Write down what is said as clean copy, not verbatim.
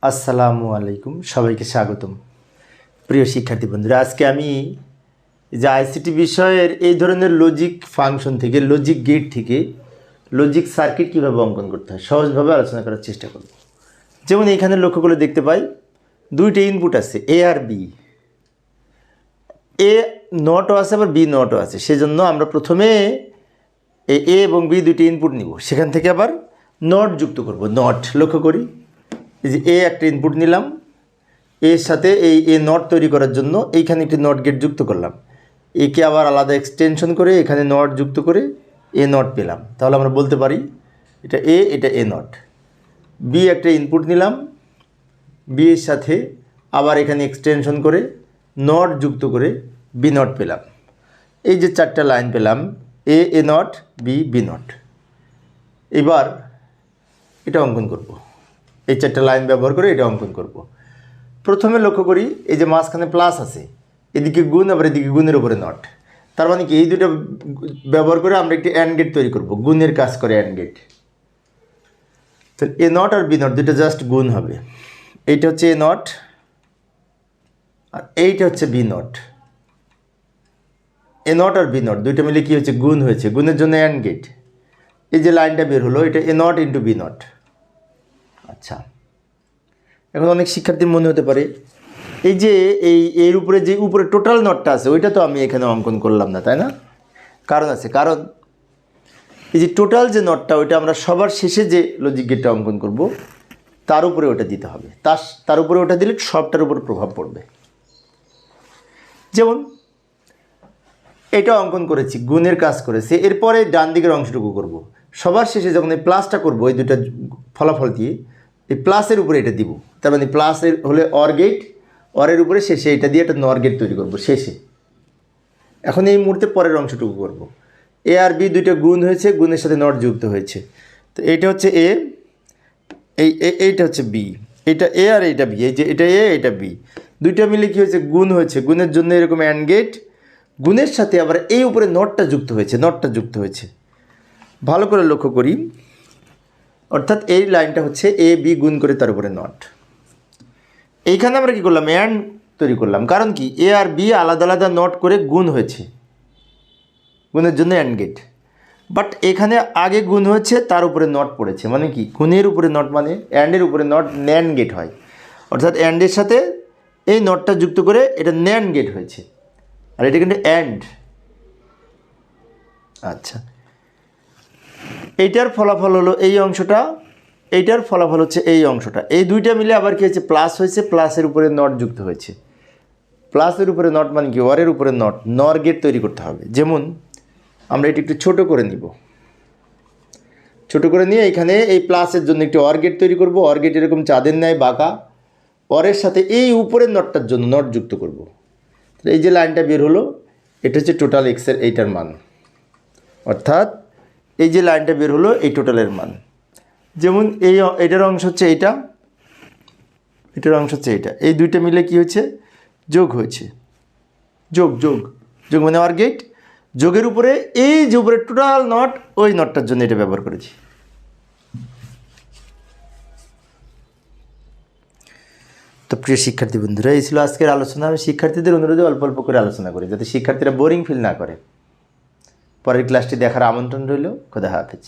আসসালামু আলাইকুম, সবাইকে স্বাগতম। প্রিয় শিক্ষার্থী বন্ধুরা, আজকে আমি যে আইসিটি বিষয়ের এই ধরনের লজিক ফাংশন থেকে, লজিক গেট থেকে লজিক সার্কিট কীভাবে অঙ্কন করতে হয় সহজভাবে আলোচনা করার চেষ্টা করব। যেমন এখানে লক্ষ্য করে দেখতে পাই দুইটা ইনপুট আছে, এ আর বি। এ নটও আছে আবার বি নটও আছে, সেজন্য আমরা প্রথমে এ এবং বি দুইটি ইনপুট নিব, সেখান থেকে আবার নট যুক্ত করব। নট লক্ষ্য করি, এই যে এ একটা ইনপুট নিলাম, এর সাথে এই নট তৈরি করার জন্য এইখানে একটি নট গেট যুক্ত করলাম, একে আবার আলাদা এক্সটেনশন করে এখানে নট যুক্ত করে এ নট পেলাম। তাহলে আমরা বলতে পারি এটা এ নট। বি একটা ইনপুট নিলাম, বি এর সাথে আবার এখানে এক্সটেনশন করে নট যুক্ত করে বি নট পেলাম। এই যে চারটা লাইন পেলাম, এ নট, বি নট। এবার এটা অঙ্কন করব, এই চারটা লাইন ব্যবহার করে এটা অঙ্কন করব। প্রথমে লক্ষ্য করি এই যে মাঝখানে প্লাস আছে, এদিকে গুণ আবার এদিকে গুণের উপরে নট। তার মানে কি এই দুটো ব্যবহার করে আমরা একটি অ্যান্ড গেট তৈরি করব, গুণের কাজ করে অ্যান্ড গেট। তো এ নট আর বি নট দুটো জাস্ট গুণ হবে। এইটা হচ্ছে এ নট আর এইটা হচ্ছে বি নট। এ নট আর বি নট দুইটা মিলে কি হচ্ছে, গুণ হয়েছে, গুণের জন্য অ্যান্ড গেট। এই যে লাইনটা বের হলো এটা এ নট ইন্টু বি নট। আচ্ছা, এখন অনেক শিক্ষার্থীর মনে হতে পারে এই যে এর উপরে যে উপরে টোটাল নটটা আছে ওইটা তো আমি এখানে অঙ্কন করলাম না, তাই না? কারণ আছে, কারণ এই যে টোটাল যে নটটা ওইটা আমরা সবার শেষে যে লজিক গেটটা অঙ্কন করব তার উপরে ওটা দিতে হবে। তার উপরে ওটা দিলে সবটার উপর প্রভাব পড়বে। যেমন এটা অঙ্কন করেছি, গুণের কাজ করেছে, এরপরে ডান দিকের অংশটুকু করব। সবার শেষে যখন এই প্লাসটা করব এই দুটা ফলাফল দিয়ে এই প্লাসের উপরে এটা দিব। তার মানে প্লাসের হলে অর গেট, অরের উপরে শেষে এটা দিয়ে একটা নর গেট তৈরি করব শেষে। এখন এই মুহূর্তে পরের অংশটুকু করব। এ আর বি দুইটা গুণ হয়েছে, গুণের সাথে নট যুক্ত হয়েছে। তো এইটা হচ্ছে এ, এইটা হচ্ছে বি, এটা এ আর এইটা বি। এই যে এটা এ এটা বি, দুইটা মিলে কী হয়েছে, গুণ হয়েছে। গুণের জন্য এরকম অ্যান্ড গেট, গুণের সাথে আবার এই উপরে নটটা যুক্ত হয়েছে, নটটা যুক্ত হয়েছে। ভালো করে লক্ষ্য করি, অর্থাৎ এই লাইনটা হচ্ছে এ বি গুণ করে তার উপরে নট। এইখানে আমরা কী করলাম, অ্যান্ড তৈরি করলাম। কারণ কি, এ আর বি আলাদা আলাদা নট করে গুণ হয়েছে, গুণের জন্য অ্যান্ড গেট। বাট এখানে আগে গুণ হয়েছে, তার উপরে নট পড়েছে, মানে কি গুণের উপরে নট মানে অ্যান্ডের উপরে নট ন্যান্ড গেট হয়। অর্থাৎ অ্যান্ডের সাথে এই নটটা যুক্ত করে এটা ন্যান্ড গেট হয়েছে, আর এটা কিন্তু অ্যান্ড। আচ্ছা, এইটার ফলাফল হলো এই অংশটা, এইটার ফলাফল হচ্ছে এই অংশটা। এই দুইটা মিলে আবার কী হয়েছে, প্লাস হয়েছে, প্লাসের উপরে নট যুক্ত হয়েছে। প্লাসের উপরে নট মানে কি, ওয়ারের উপরে নট, নর গেট তৈরি করতে হবে। যেমন আমরা এটি একটু ছোট করে নিব, ছোট করে নিয়ে এখানে এই প্লাসের জন্য একটি অর গেট তৈরি করব। অর গেট এরকম চাঁদের ন্যায় বাঁকা, অরের সাথে এই উপরের নটটার জন্য নট যুক্ত করব। এই যে লাইনটা বের হলো এটা হচ্ছে টোটাল এক্সের এইটার মান, অর্থাৎ এই যে লাইনটা বের হলো এই টোটালের মান। যেমন এইটার অংশ হচ্ছে এইটা, এটার অংশ হচ্ছে এইটা, এই দুইটা মিলে কি হয়েছে, যোগ হয়েছে। যোগ যোগ যোগ মানে অর গেট, যোগের উপরে এই যে উপরে টোটাল নট, ওই নটটার জন্য এটা ব্যবহার করেছি। তো প্রিয় শিক্ষার্থী বন্ধুরা, এই ছিল আজকের আলোচনা। আমি শিক্ষার্থীদের অনুরোধে অল্প অল্প করে আলোচনা করি যাতে শিক্ষার্থীরা বোরিং ফিল না করে। পরের ক্লাসটি দেখার আমন্ত্রণ রইল। খোদা হাফেজ।